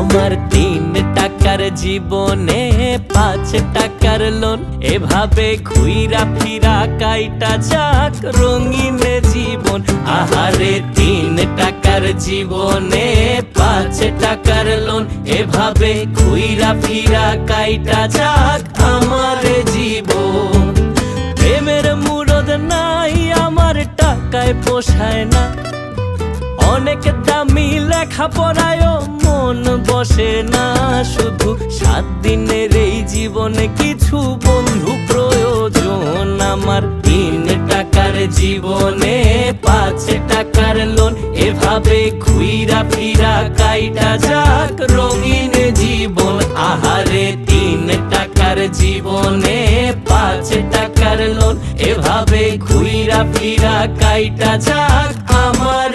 আমার 3 টাকার জীবনে 5 টাকার লোন, এভাবে ঘুইরা ফিরা কাইটা যাক রঙিন জীবন। আহারে 3 টাকার জীবনে 5 টাকার লোন, এভাবে ঘুইরা ফিরা কাইটা যাক আমার জীবন। প্রেমের মুরদ নাই আমার, টাকায় পোষায় না, অনেক দামি লেখাপড়ায়ও মন বসে না। শুধু 7 দিনের এই জীবনে কিছু বন্ধু প্রয়োজন। আমার 3 টাকার জীবনে 5 টাকার লোন, এভাবে ঘুইরা ফিরা কাইটা যাক রঙিন জীবন। আহারে 3 টাকার জীবনে 5 টাকার লোন, এভাবে ঘুইরা ফিরা কাইটা যাক আমার